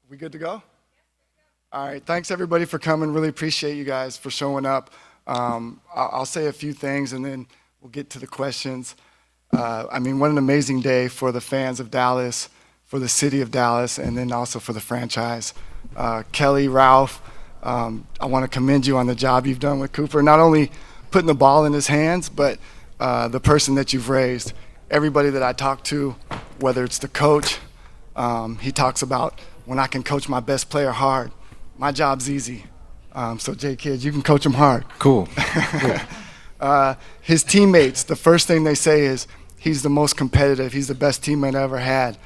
We good to go? All right. Thanks everybody for coming. Really appreciate you guys for showing up. I'll say a few things and then we'll get to the questions. I mean, what an amazing day for the fans of Dallas, for the city of Dallas, and then also for the franchise. Kelly, Ralph, I want to commend you on the job you've done with Cooper, not only putting the ball in his hands, but the person that you've raised. Everybody that I talk to, whether it's the coach, he talks about when I can coach my best player hard, my job's easy. So Jay Kidd, you can coach him hard. Cool. His teammates, the first thing they say is he's the most competitive. He's the best teammate I ever had.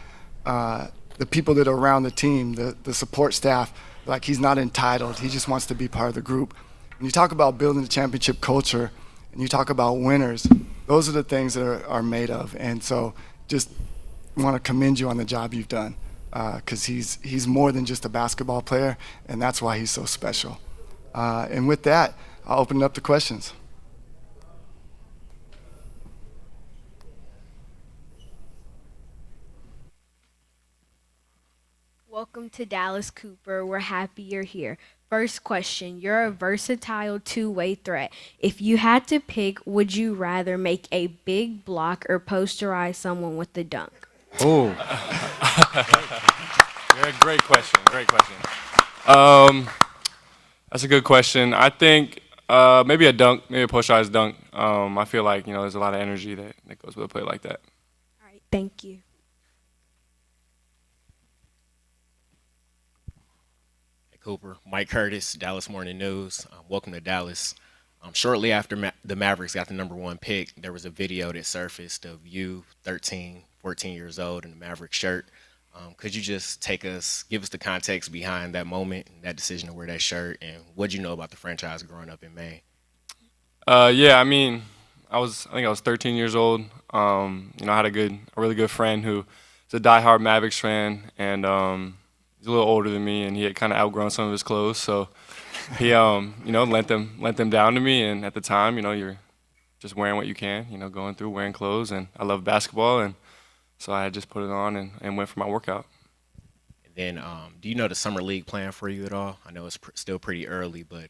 The people that are around the team, the support staff, like he's not entitled. He just wants to be part of the group. When you talk about building a championship culture and you talk about winners, those are the things that are made of. And so just want to commend you on the job you've done because he's more than just a basketball player, and that's why he's so special. And with that, I'll open it up to questions. Welcome to Dallas, Cooper. We're happy you're here. First question, you're a versatile two-way threat. If you had to pick, would you rather make a big block or posterize someone with the dunk? Oh, Yeah, great question. Great question. That's a good question. I think maybe a dunk, maybe a push-eyes dunk. I feel like there's a lot of energy that goes with a play like that. All right, thank you. Cooper, Mike Curtis, Dallas Morning News. Welcome to Dallas. Shortly after the Mavericks got the #1 pick, there was a video that surfaced of you, 13, 14 years old, in the Mavericks shirt. Could you just give us the context behind that moment, that decision to wear that shirt, and what you know about the franchise growing up in Maine? Yeah, I mean, I think I was 13 years old. I had a really good friend who is a diehard Mavericks fan, and he's a little older than me, and he had kind of outgrown some of his clothes, so he lent them down to me. And at the time, you're just wearing what you can, going through wearing clothes, and I love basketball, and so I had just put it on and went for my workout. And then, do you know the summer league plan for you at all? I know it's still pretty early, but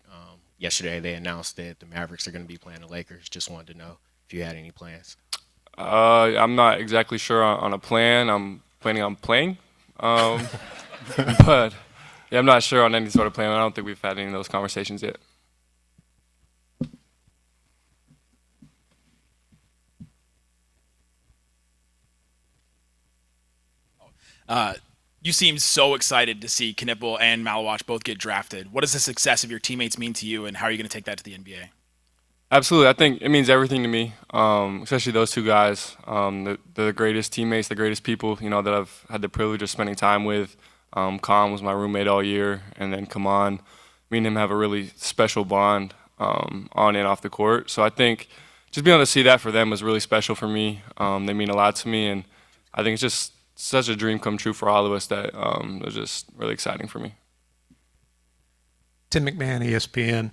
yesterday they announced that the Mavericks are going to be playing the Lakers. Just wanted to know if you had any plans. I'm not exactly sure on a plan. I'm planning on playing, but yeah, I'm not sure on any sort of plan. I don't think we've had any of those conversations yet. You seem so excited to see Knipple and Malawach both get drafted. What does the success of your teammates mean to you, and how are you going to take that to the NBA? Absolutely. I think it means everything to me, especially those two guys. They're the greatest teammates, the greatest people, that I've had the privilege of spending time with. Khan was my roommate all year, and then Kaman, me and him have a really special bond on and off the court. So I think just being able to see that for them was really special for me. They mean a lot to me, and I think it's just such a dream come true for all of us that it was just really exciting for me. Tim McMahon, ESPN.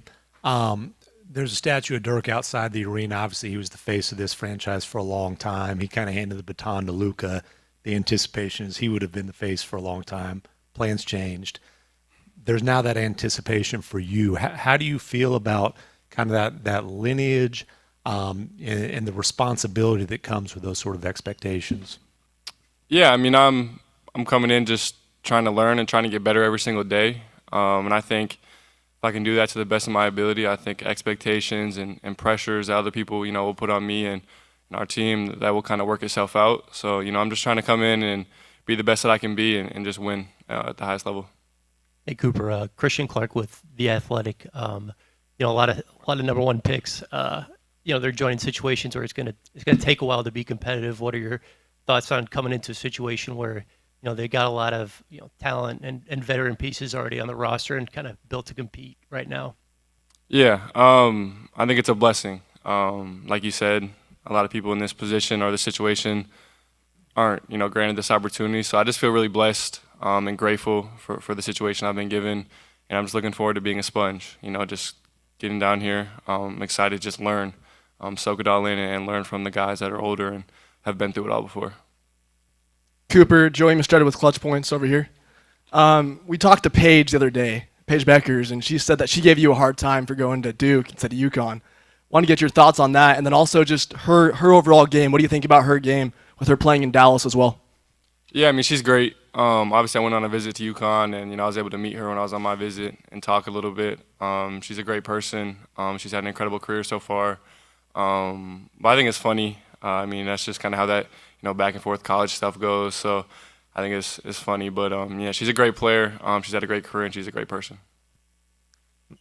There's a statue of Dirk outside the arena. Obviously, he was the face of this franchise for a long time. He kind of handed the baton to Luka. The anticipation is he would have been the face for a long time. Plans changed. There's now that anticipation for you. How do you feel about kind of that lineage and the responsibility that comes with those sort of expectations? Yeah, I mean, I'm coming in just trying to learn and trying to get better every single day. And I think if I can do that to the best of my ability, I think expectations and pressures that other people, will put on me and our team, that will kind of work itself out. So, I'm just trying to come in and be the best that I can be and just win at the highest level. Hey Cooper, Christian Clark with The Athletic. A lot of #1 picks. They're joining situations where it's gonna take a while to be competitive. What are your thoughts on coming into a situation where they got a lot of talent and veteran pieces already on the roster and kind of built to compete right now? Yeah, I think it's a blessing. Like you said, a lot of people in this position or this situation aren't, granted this opportunity. So I just feel really blessed and grateful for the situation I've been given. And I'm just looking forward to being a sponge, just getting down here. I'm excited to just learn, soak it all in and learn from the guys that are older and have been through it all before. Cooper, Joey Mistretti with Clutch Points over here. We talked to Paige the other day, Paige Beckers, and she said that she gave you a hard time for going to Duke instead of UConn. Want to get your thoughts on that, and then also just her overall game. What do you think about her game with her playing in Dallas as well? Yeah, I mean, she's great. Obviously, I went on a visit to UConn, and I was able to meet her when I was on my visit and talk a little bit. She's a great person. She's had an incredible career so far. But I think it's funny. I mean, that's just kind of how that back and forth college stuff goes. So I think it's funny. But yeah, she's a great player. She's had a great career, and she's a great person.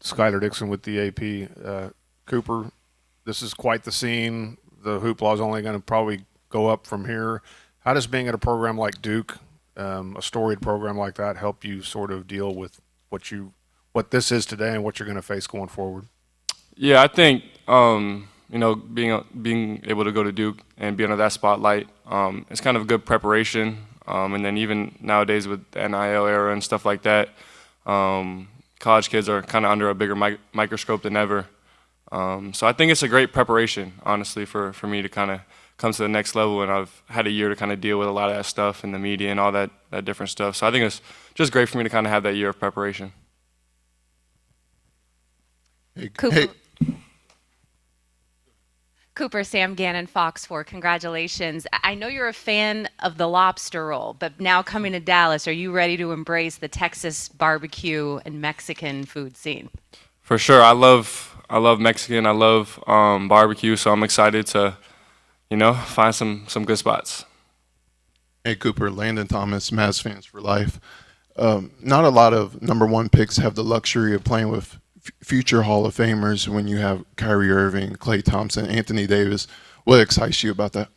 Skylar Dixon with the AP. Cooper, this is quite the scene. The hoopla is only going to probably go up from here. How does being at a program like Duke, a storied program like that, help you sort of deal with what this is today and what you're going to face going forward? Yeah, I think being able to go to Duke and be under that spotlight, it's kind of a good preparation. And then even nowadays with the NIL era and stuff like that, college kids are kind of under a bigger microscope than ever. So I think it's a great preparation, honestly, for me to kind of come to the next level. And I've had a year to kind of deal with a lot of that stuff in the media and all that different stuff. So I think it's just great for me to kind of have that year of preparation. Cooper. Cooper, Sam Gannon, Fox 4, congratulations. I know you're a fan of the lobster roll, but now coming to Dallas, are you ready to embrace the Texas barbecue and Mexican food scene? For sure. I love Mexican. I love barbecue, so I'm excited to, find some good spots. Hey, Cooper, Landon Thomas, Mavs fans for life. Not a lot of number one picks have the luxury of playing with future Hall of Famers when you have Kyrie Irving, Klay Thompson, Anthony Davis. What excites you about that?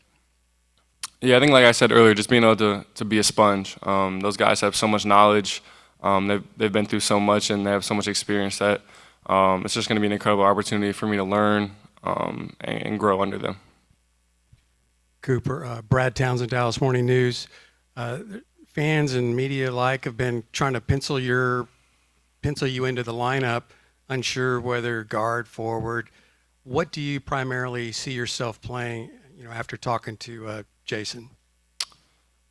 Yeah, I think like I said earlier, just being able to be a sponge. Those guys have so much knowledge. They've been through so much and they have so much experience that it's just going to be an incredible opportunity for me to learn and grow under them. Cooper, Brad Townsend, Dallas Morning News. Fans and media alike have been trying to pencil you into the lineup, unsure whether guard, forward. What do you primarily see yourself playing, after talking to Jason?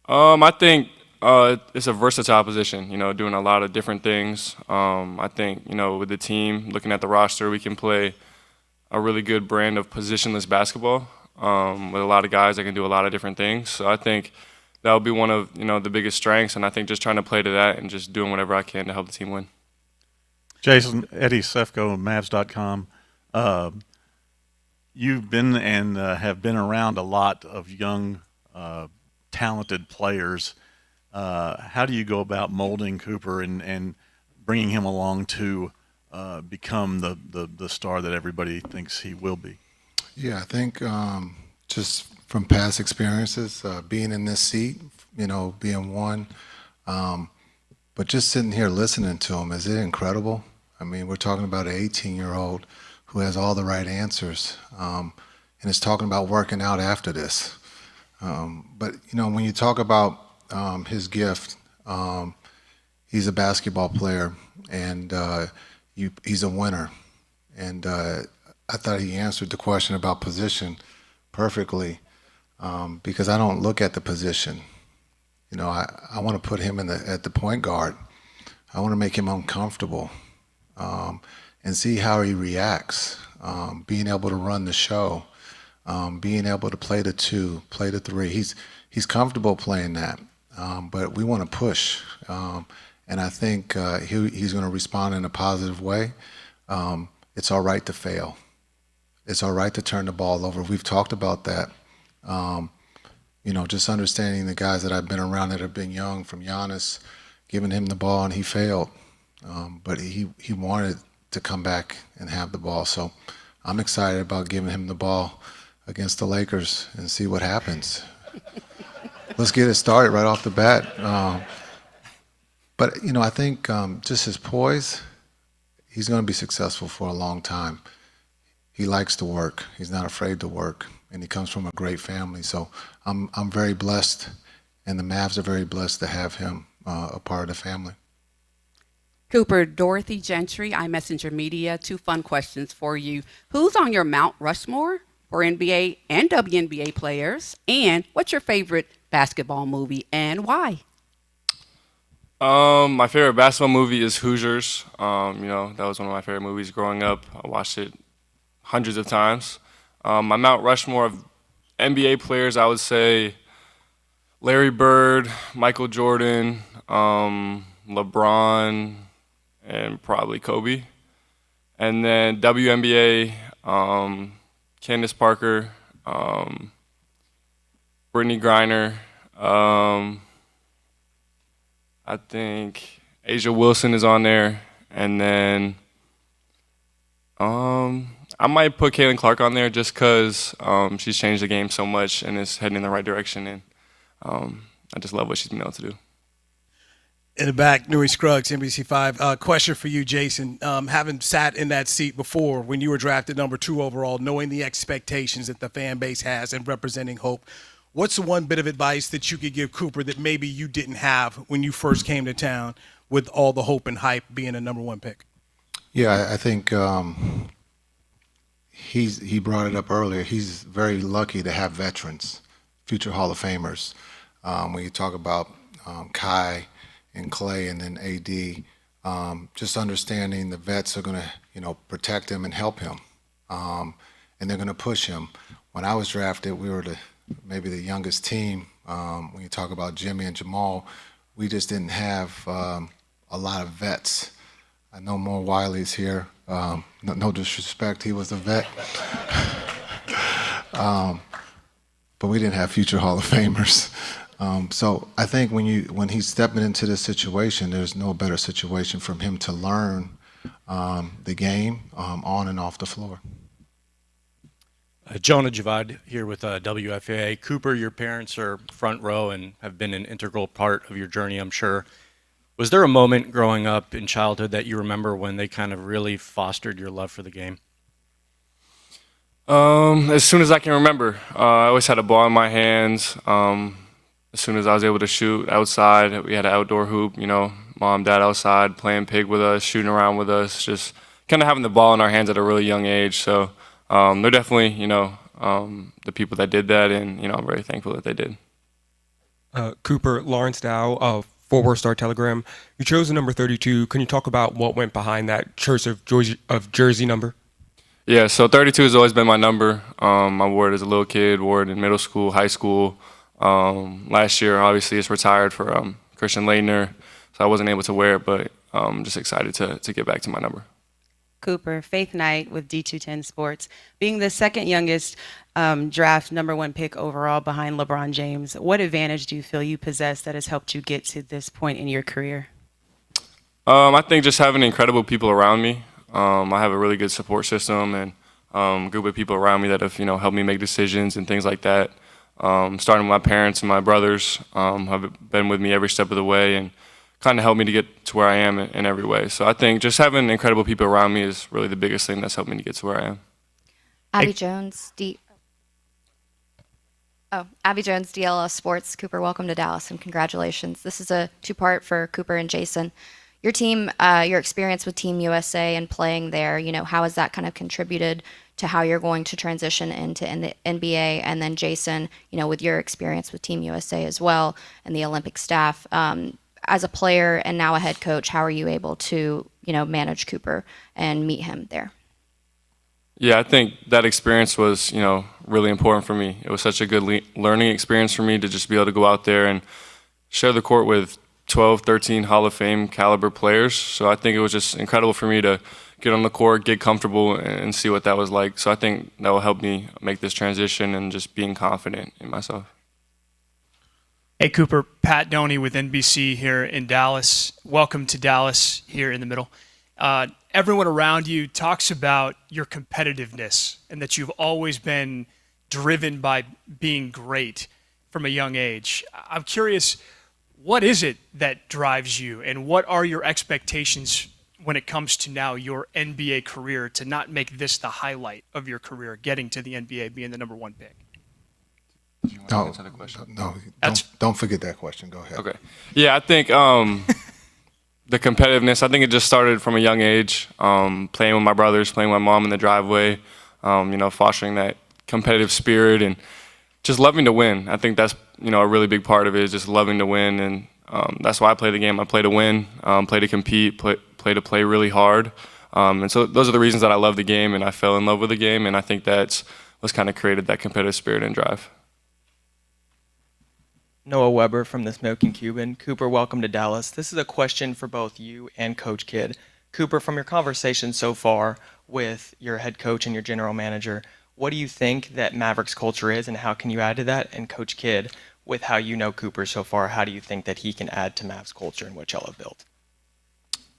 I think it's a versatile position, doing a lot of different things. I think, with the team, looking at the roster, we can play a really good brand of positionless basketball with a lot of guys that can do a lot of different things. So I think that will be one of, the biggest strengths, and I think just trying to play to that and just doing whatever I can to help the team win. Jason, Eddie Sefko, Mavs.com. You've been and have been around a lot of young, talented players. How do you go about molding Cooper and bringing him along to become the star that everybody thinks he will be? Yeah, I think just from past experiences, being in this seat, being one, but just sitting here listening to him, is it incredible? I mean, we're talking about an 18-year-old who has all the right answers and is talking about working out after this. But, when you talk about his gift, he's a basketball player and he's a winner. And I thought he answered the question about position perfectly because I don't look at the position. I want to put him at the point guard. I want to make him uncomfortable and see how he reacts, being able to run the show, being able to play the 2, play the 3. He's comfortable playing that, but we want to push. And I think he's going to respond in a positive way. It's all right to fail. It's all right to turn the ball over. We've talked about that. Just understanding the guys that I've been around that have been young, from Giannis, giving him the ball and he failed. But he wanted to come back and have the ball. So I'm excited about giving him the ball against the Lakers and see what happens. Let's get it started right off the bat. But I think just his poise, he's going to be successful for a long time. He likes to work. He's not afraid to work. And he comes from a great family. So I'm very blessed, and the Mavs are very blessed to have him a part of the family. Cooper, Dorothy Gentry, iMessenger Media. 2 fun questions for you. Who's on your Mount Rushmore for NBA and WNBA players? And what's your favorite basketball movie and why? My favorite basketball movie is Hoosiers. That was one of my favorite movies growing up. I watched it hundreds of times. My Mount Rushmore of NBA players, I would say Larry Bird, Michael Jordan, LeBron, and probably Kobe. And then WNBA, Candace Parker, Brittany Griner, I think Asia Wilson is on there, and then I might put Caitlin Clark on there just because she's changed the game so much and is heading in the right direction, and I just love what she's been able to do. In the back, Nuri Scruggs, NBC5. Question for you, Jason. Having sat in that seat before when you were drafted number 2 overall, knowing the expectations that the fan base has and representing hope, what's the one bit of advice that you could give Cooper that maybe you didn't have when you first came to town with all the hope and hype being a number 1 pick? Yeah, I think he brought it up earlier. He's very lucky to have veterans, future Hall of Famers. When you talk about Kai and Clay and then AD, just understanding the vets are going to, protect him and help him, and they're going to push him. When I was drafted, we were maybe the youngest team. When you talk about Jimmy and Jamal, we just didn't have a lot of vets. I know Mo Wiley's here. No disrespect, he was a vet. But we didn't have future Hall of Famers. So I think when he's stepping into this situation, there's no better situation for him to learn the game on and off the floor. Jonah Javad here with WFAA. Cooper, your parents are front row and have been an integral part of your journey, I'm sure. Was there a moment growing up in childhood that you remember when they kind of really fostered your love for the game? As soon as I can remember. I always had a ball in my hands. As soon as I was able to shoot outside, we had an outdoor hoop, mom, dad outside playing pig with us, shooting around with us, just kind of having the ball in our hands at a really young age. So they're definitely, the people that did that, and, I'm very thankful that they did. Cooper, Lawrence Dow, Fort Worth Star Telegram. You chose the number 32. Can you talk about what went behind that choice of jersey number? Yeah, so 32 has always been my number. I wore it as a little kid, wore it in middle school, high school. Last year, obviously, it's retired for Christian Laettner, so I wasn't able to wear it, but I'm just excited to get back to my number. Cooper, Faith Knight with D210 Sports. Being the second youngest draft number 1 pick overall behind LeBron James, what advantage do you feel you possess that has helped you get to this point in your career? I think just having incredible people around me. I have a really good support system and a group of people around me that have helped me make decisions and things like that. Starting with my parents and my brothers have been with me every step of the way and kind of helped me to get to where I am in every way. So I think just having incredible people around me is really the biggest thing that's helped me to get to where I am. Abby Jones, Abby Jones, DLS Sports. Cooper, welcome to Dallas and congratulations. This is a 2-part for Cooper and Jason. Your team, your experience with Team USA and playing there, how has that kind of contributed to how you're going to transition into the NBA? And then Jason, with your experience with Team USA as well and the Olympic staff, as a player and now a head coach, how are you able to, manage Cooper and meet him there? Yeah, I think that experience was, really important for me. It was such a good learning experience for me to just be able to go out there and share the court with 12, 13 Hall of Fame caliber players. So I think it was just incredible for me to get on the court, get comfortable, and see what that was like. So I think that will help me make this transition and just being confident in myself. Hey, Cooper, Pat Doney with NBC here in Dallas. Welcome to Dallas here in the middle. Everyone around you talks about your competitiveness and that you've always been driven by being great from a young age. I'm curious, what is it that drives you, and what are your expectations when it comes to now your NBA career to not make this the highlight of your career, getting to the NBA, being the number 1 pick? No, don't forget that question. Go ahead. Okay. Yeah, I think the competitiveness, I think it just started from a young age, playing with my brothers, playing with my mom in the driveway, fostering that competitive spirit and just loving to win. I think that's a really big part of it is just loving to win, and that's why I play the game. I play to win, play to compete, play to play really hard, and so those are the reasons that I love the game and I fell in love with the game, and I think that's what's kind of created that competitive spirit and drive. Noah Weber from the Smoking Cuban. Cooper, welcome to Dallas. This is a question for both you and Coach Kidd. Cooper, from your conversation so far with your head coach and your general manager, what do you think that Mavericks culture is and how can you add to that? And Coach Kidd, with how you know Cooper so far, how do you think that he can add to Mavs culture and what y'all have built?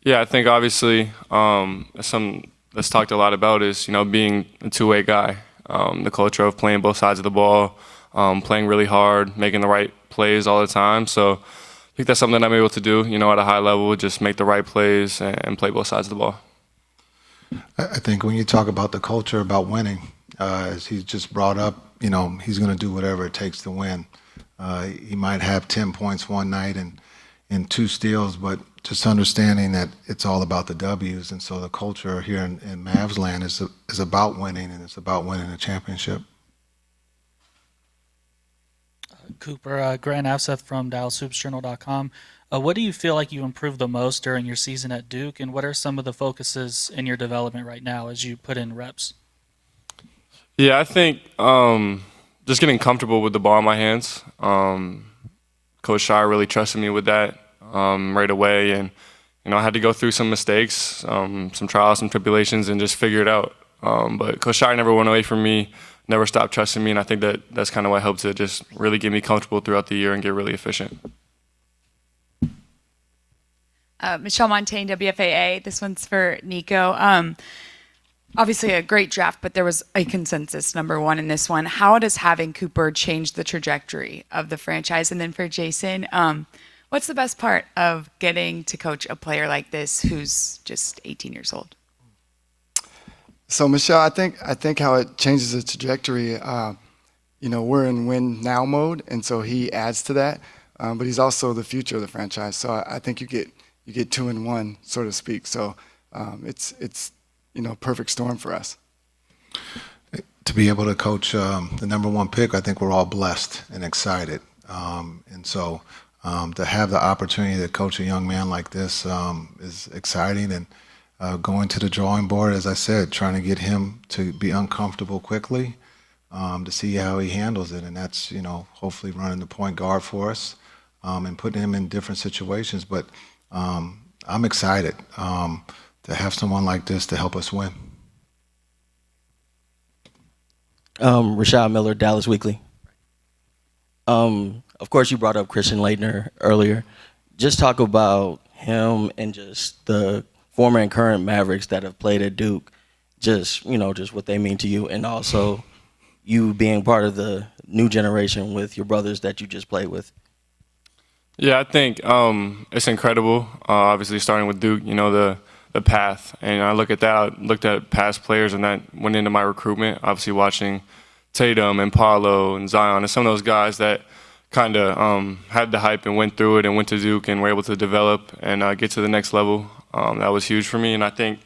Yeah, I think obviously something that's talked a lot about is, being a two-way guy. The culture of playing both sides of the ball, playing really hard, making the right plays all the time. So I think that's something that I'm able to do, at a high level, just make the right plays and play both sides of the ball. I think when you talk about the culture about winning, as he's just brought up, he's going to do whatever it takes to win. He might have 10 points one night and 2 steals, but just understanding that it's all about the W's. And so the culture here in Mavs land is about winning, and it's about winning a championship. Cooper, Grant Afseth from DallasHoopsJournal.com. What do you feel like you improved the most during your season at Duke, and what are some of the focuses in your development right now as you put in reps? Yeah, I think just getting comfortable with the ball in my hands. Coach Shire really trusted me with that right away, and I had to go through some mistakes, some trials, some tribulations, and just figure it out. But Coach Shire never went away from me, never stopped trusting me, and I think that's kind of what helped to just really get me comfortable throughout the year and get really efficient. Michelle Montaigne, WFAA. This one's for Nico. Obviously a great draft, but there was a consensus number one in this one. How does having Cooper change the trajectory of the franchise? And then for Jason, what's the best part of getting to coach a player like this who's just 18 years old? So Michelle, I think how it changes the trajectory, we're in win now mode, and so he adds to that. But he's also the future of the franchise. So I think you get 2-in-1, so to speak. So it's perfect storm for us. To be able to coach the number 1 pick, I think we're all blessed and excited. And so to have the opportunity to coach a young man like this is exciting. And going to the drawing board, as I said, trying to get him to be uncomfortable quickly, to see how he handles it. And that's, hopefully running the point guard for us and putting him in different situations. But I'm excited to have someone like this to help us win. Rashad Miller, Dallas Weekly. Of course, you brought up Christian Laettner earlier. Just talk about him and just the former and current Mavericks that have played at Duke, just what they mean to you, and also you being part of the new generation with your brothers that you just played with. Yeah, I think it's incredible. Obviously, starting with Duke, the path, and I look at that. I looked at past players, and that went into my recruitment. Obviously, watching Tatum and Paulo and Zion, and some of those guys that kind of had the hype and went through it and went to Duke and were able to develop and get to the next level. That was huge for me, and I think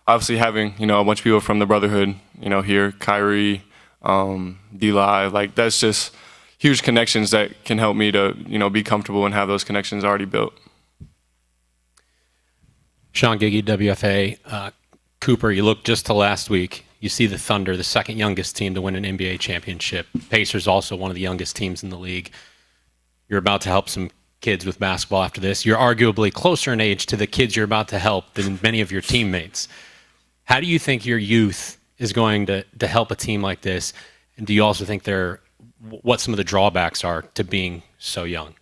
obviously having a bunch of people from the Brotherhood, here, Kyrie, D-Live, like that's just huge connections that can help me to be comfortable and have those connections already built. Sean Giggy, WFA. Cooper, you look just to last week. You see the Thunder, the second youngest team to win an NBA championship. Pacers also one of the youngest teams in the league. You're about to help some kids with basketball after this. You're arguably closer in age to the kids you're about to help than many of your teammates. How do you think your youth is going to help a team like this? And do you also think what some of the drawbacks are to being so young?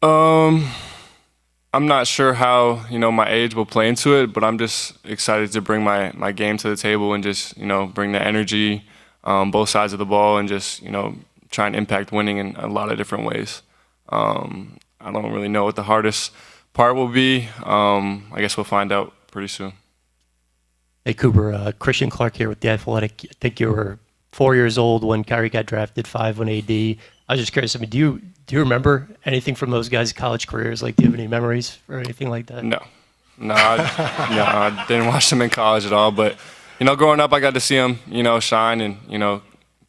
I'm not sure how my age will play into it, but I'm just excited to bring my game to the table and just bring the energy, both sides of the ball, and just try and impact winning in a lot of different ways. I don't really know what the hardest part will be. I guess we'll find out pretty soon. Hey Cooper, Christian Clark here with The Athletic. I think you were 4 years old when Kyrie got drafted, 5 when AD. I was just curious, do you remember anything from those guys' college careers? Like, do you have any memories or anything like that? No, I didn't watch them in college at all. But growing up, I got to see them, shine and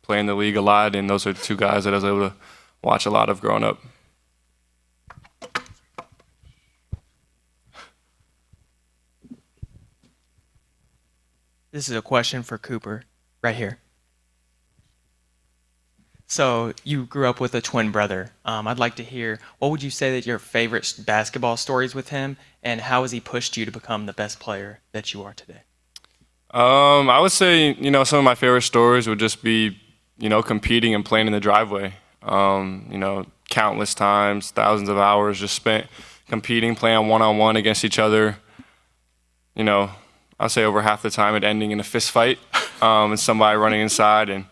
play in the league a lot, and those are two guys that I was able to watch a lot of growing up. This is a question for Cooper, right here. So you grew up with a twin brother. I'd like to hear, what would you say that your favorite basketball stories with him, and how has he pushed you to become the best player that you are today? I would say, some of my favorite stories would just be, competing and playing in the driveway. Countless times, thousands of hours just spent competing, playing one-on-one against each other. I'd say over half the time it ending in a fist fight, and somebody running inside and,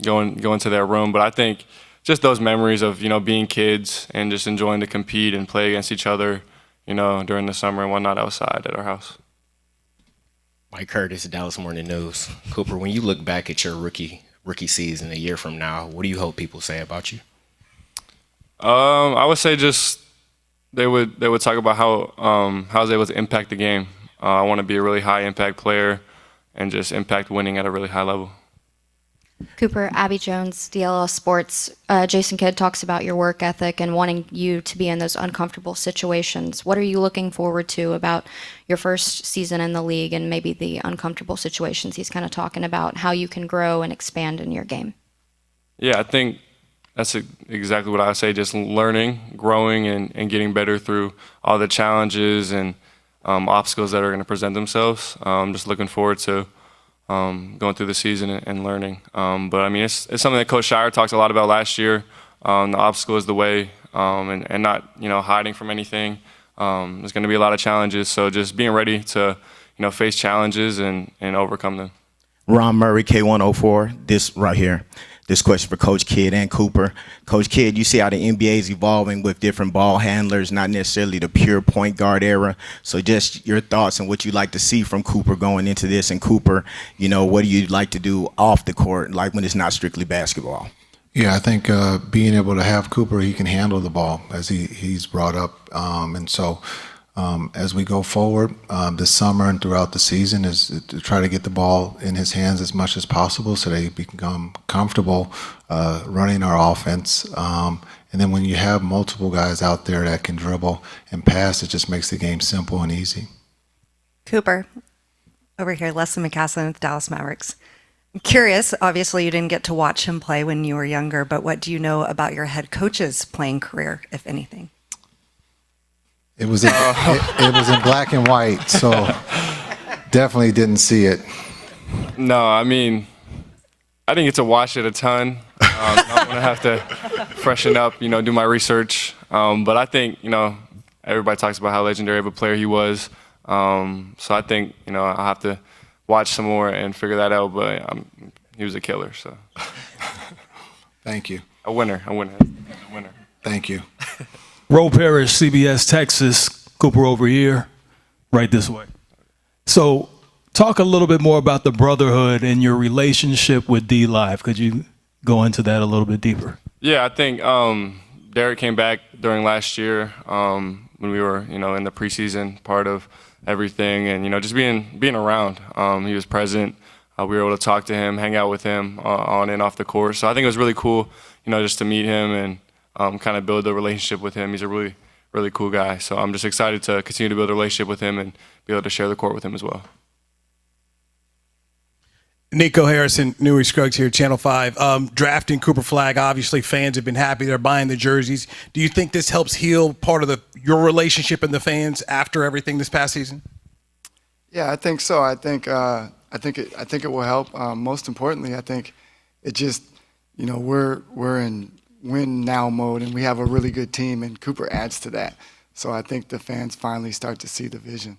going to their room. But I think just those memories of, being kids and just enjoying to compete and play against each other, during the summer and whatnot outside at our house. Mike Curtis, Dallas Morning News. Cooper, when you look back at your rookie season a year from now, what do you hope people say about you? I would say just they would talk about how I was able to impact the game. I want to be a really high impact player and just impact winning at a really high level. Cooper, Abby Jones, DLS Sports. Jason Kidd talks about your work ethic and wanting you to be in those uncomfortable situations. What are you looking forward to about your first season in the league and maybe the uncomfortable situations he's kind of talking about, how you can grow and expand in your game? Yeah, I think that's exactly what I would say, just learning, growing, and getting better through all the challenges and obstacles that are going to present themselves. I'm just looking forward to going through the season and learning. But I mean, it's something that Coach Shire talked a lot about last year. The obstacle is the way, and not hiding from anything. There's going to be a lot of challenges, so just being ready to face challenges and overcome them. Ron Murray, K104. This right here. This question for Coach Kidd and Cooper. Coach Kidd, you see how the NBA is evolving with different ball handlers, not necessarily the pure point guard era. So just your thoughts on what you'd like to see from Cooper going into this. And Cooper, what do you like to do off the court, like when it's not strictly basketball? Yeah, I think being able to have Cooper, he can handle the ball, as he's brought up. And so as we go forward this summer and throughout the season is to try to get the ball in his hands as much as possible so they become comfortable running our offense. And then when you have multiple guys out there that can dribble and pass, it just makes the game simple and easy. Cooper, over here, Leslie McCassin with Dallas Mavericks. I'm curious, obviously you didn't get to watch him play when you were younger, but what do you know about your head coach's playing career, if anything? It was in black and white, so definitely didn't see it. No, I mean, I didn't get to watch it a ton. I'm gonna have to freshen up, do my research. But I think, everybody talks about how legendary of a player he was. So I think, I'll have to watch some more and figure that out. But he was a killer. So. Thank you. A winner. Thank you. Ro Parrish, CBS Texas. Cooper over here, right this way. So talk a little bit more about the brotherhood and your relationship with D-Live. Could you go into that a little bit deeper? Yeah, I think Derek came back during last year when we were, in the preseason part of everything, and just being around. He was present. We were able to talk to him, hang out with him on and off the court. So I think it was really cool, just to meet him and kind of build a relationship with him. He's a really, really cool guy. So I'm just excited to continue to build a relationship with him and be able to share the court with him as well. Nico Harrison, Newy Scruggs here, Channel 5. Drafting Cooper Flagg, obviously fans have been happy. They're buying the jerseys. Do you think this helps heal part of your relationship and the fans after everything this past season? Yeah, I think so. I think it will help. Most importantly, I think it just, we're in win now mode, and we have a really good team, and Cooper adds to that. So I think the fans finally start to see the vision.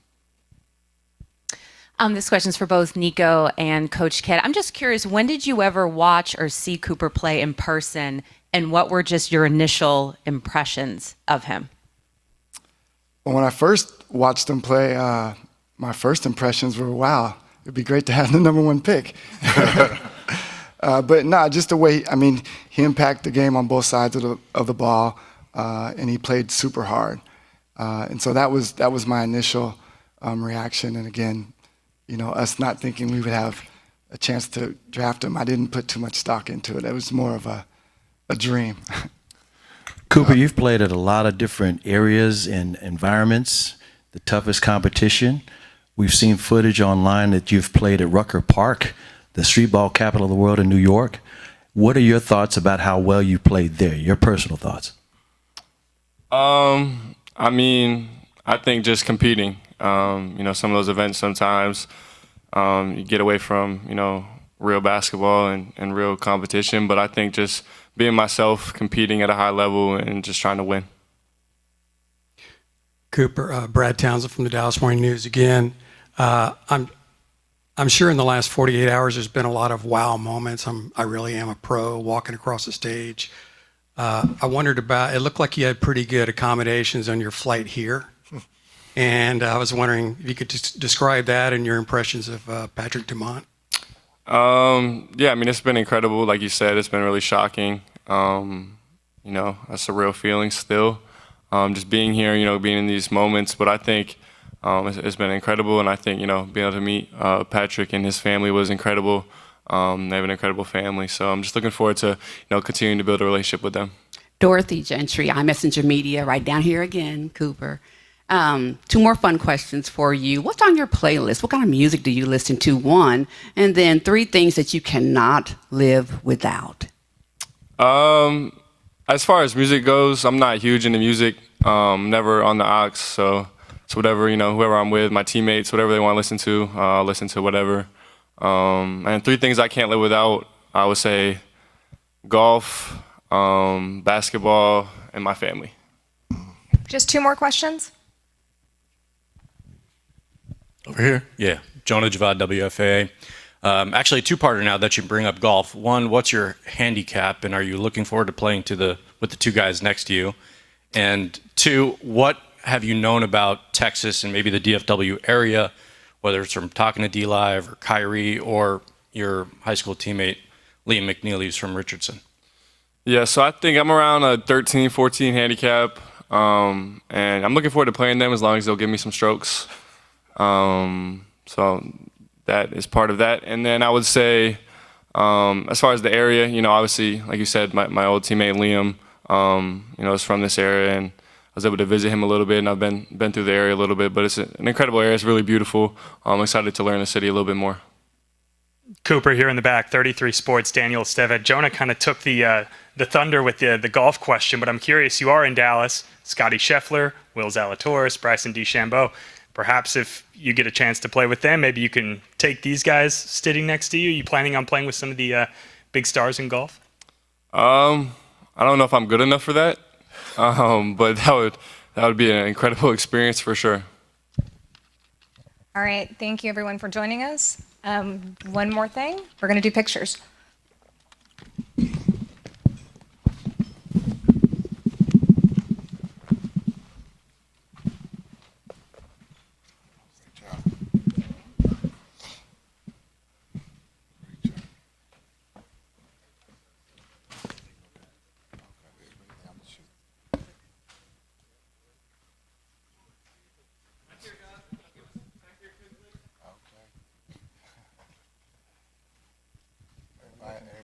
This question's for both Nico and Coach Kidd. I'm just curious, when did you ever watch or see Cooper play in person, and what were just your initial impressions of him? Well, when I first watched him play, my first impressions were, wow, it'd be great to have the #1 pick. But no, just the way, he impacted the game on both sides of the ball, and he played super hard. And so that was my initial reaction. And again, us not thinking we would have a chance to draft him, I didn't put too much stock into it. It was more of a dream. Cooper, you've played at a lot of different areas and environments, the toughest competition. We've seen footage online that you've played at Rucker Park, the street ball capital of the world in New York. What are your thoughts about how well you played there, your personal thoughts? I mean, I think just competing. You know, some of those events sometimes you get away from, you know, real basketball and real competition, but I think just being myself, competing at a high level, and just trying to win. Cooper, Brad Townsend from the Dallas Morning News again. I'm sure in the last 48 hours there's been a lot of wow moments. I really am a pro walking across the stage. I wondered about, it looked like you had pretty good accommodations on your flight here. And I was wondering if you could just describe that and your impressions of Patrick Dumont. Yeah, I mean, it's been incredible. Like you said, it's been really shocking. You know, that's a real feeling still. Just being here, you know, being in these moments. But I think it's been incredible. And I think, you know, being able to meet Patrick and his family was incredible. They have an incredible family. So I'm just looking forward to, you know, continuing to build a relationship with them. Dorothy Gentry, iMessenger Media, right down here again, Cooper. Two more fun questions for you. What's on your playlist? What kind of music do you listen to? One, and then 3 things that you cannot live without. As far as music goes, I'm not huge into music. Never on the aux, so whatever, you know, whoever I'm with, my teammates, whatever they want to listen to, I'll listen to whatever. And 3 things I can't live without, I would say golf, basketball, and my family. Just 2 more questions. Over here? Yeah. Jonah Javad, WFAA. Actually, a 2-parter now that you bring up golf. One, what's your handicap, and are you looking forward to playing with the 2 guys next to you? And 2, what have you known about Texas and maybe the DFW area, whether it's from talking to D-Live or Kyrie or your high school teammate Liam McNeely, who's from Richardson? Yeah, so I think I'm around a 13, 14 handicap, and I'm looking forward to playing them as long as they'll give me some strokes. So that is part of that. And then I would say, as far as the area, you know, obviously, like you said, my old teammate Liam, you know, is from this area, and I was able to visit him a little bit, and I've been through the area a little bit, but it's an incredible area. It's really beautiful. I'm excited to learn the city a little bit more. Cooper here in the back, 33 Sports, Daniel Esteved. Jonah kind of took the thunder with the golf question, but I'm curious, you are in Dallas, Scotty Scheffler, Will Zalatoris, Bryson DeChambeau. Perhaps if you get a chance to play with them, maybe you can take these guys sitting next to you. Are you planning on playing with some of the big stars in golf? I don't know if I'm good enough for that, but that would be an incredible experience for sure. All right. Thank you, everyone, for joining us. One more thing. We're going to do pictures.